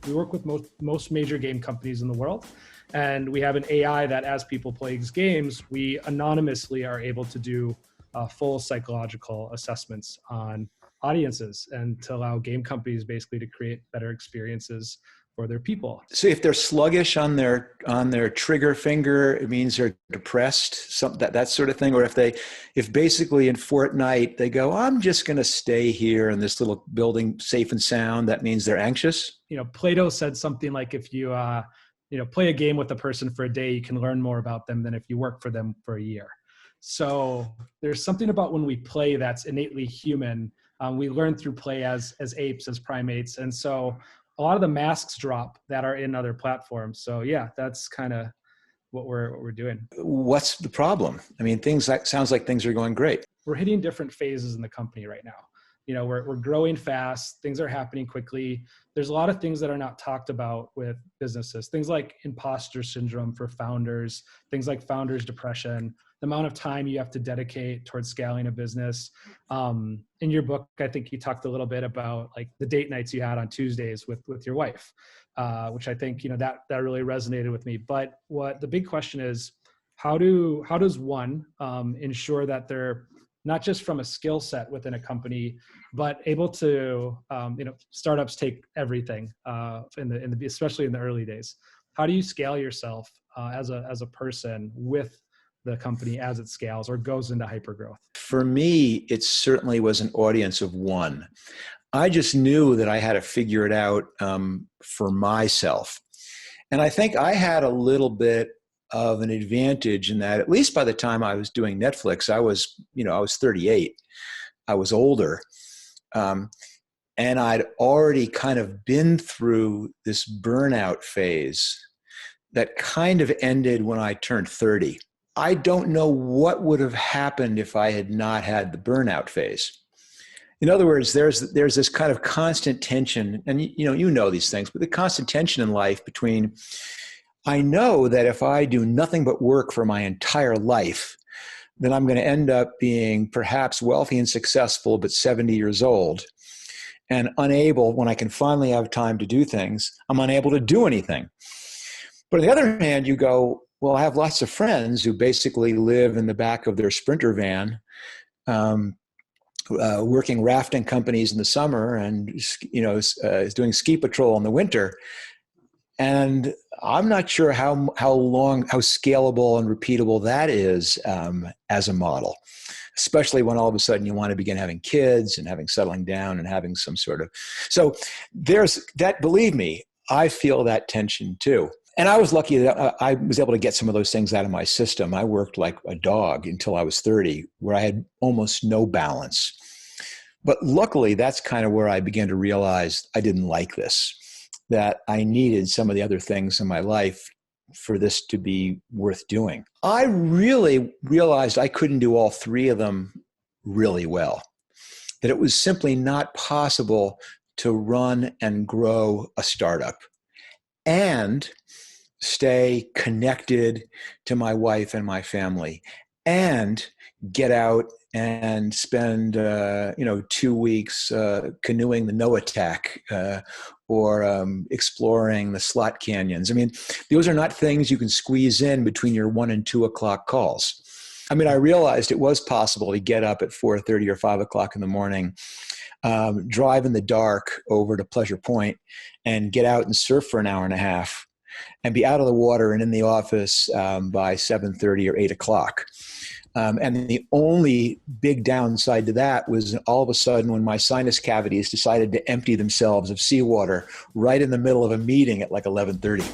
We work with most major game companies in the world. And we have an AI that as people play these games, we anonymously are able to do full psychological assessments on audiences and to allow game companies basically to create better experiences for their people. So if they're sluggish on their trigger finger, it means they're depressed, that sort of thing. Or if basically in Fortnite they go, I'm just going to stay here in this little building, safe and sound, that means they're anxious. Plato said something like, if you play a game with a person for a day, you can learn more about them than if you work for them for a year. So there's something about when we play that's innately human. We learn through play as apes, as primates. And so a lot of the masks drop that are in other platforms. So yeah, that's kind of what we're doing. What's the problem? I mean, sounds like things are going great. We're hitting different phases in the company right now. We're growing fast. Things are happening quickly. There's a lot of things that are not talked about with businesses. Things like imposter syndrome for founders, things like founders depression, the amount of time you have to dedicate towards scaling a business. In your book, I think you talked a little bit about like the date nights you had on Tuesdays with your wife, which I think, that really resonated with me. But what the big question is, how does one ensure that they're not just from a skill set within a company, but able to, startups take everything especially in the early days. How do you scale yourself as a person with the company as it scales or goes into hypergrowth? For me, it certainly was an audience of one. I just knew that I had to figure it out for myself. And I think I had a little bit of an advantage in that, at least by the time I was doing Netflix, I was 38. I was older. And I'd already kind of been through this burnout phase that kind of ended when I turned 30. I don't know what would have happened if I had not had the burnout phase. In other words, there's this kind of constant tension, and you know these things, but the constant tension in life between, I know that if I do nothing but work for my entire life, then I'm going to end up being perhaps wealthy and successful, but 70 years old and unable, when I can finally have time to do things, I'm unable to do anything. But on the other hand, you go, well, I have lots of friends who basically live in the back of their Sprinter van, working rafting companies in the summer and, doing ski patrol in the winter. And I'm not sure how scalable and repeatable that is as a model, especially when all of a sudden you want to begin having kids and settling down and having some sort of, so there's that, believe me, I feel that tension too. And I was lucky that I was able to get some of those things out of my system. I worked like a dog until I was 30, where I had almost no balance. But luckily, that's kind of where I began to realize I didn't like this, that I needed some of the other things in my life for this to be worth doing. I really realized I couldn't do all three of them really well, that it was simply not possible to run and grow a startup and stay connected to my wife and my family and get out and spend 2 weeks canoeing the Noatak or exploring the slot canyons. I mean, those are not things you can squeeze in between your 1 and 2 o'clock calls. I mean, I realized it was possible to get up at 4:30 or 5 o'clock in the morning, drive in the dark over to Pleasure Point and get out and surf for an hour and a half and be out of the water and in the office by 7:30 or 8 o'clock. And the only big downside to that was all of a sudden when my sinus cavities decided to empty themselves of seawater right in the middle of a meeting at like 11:30.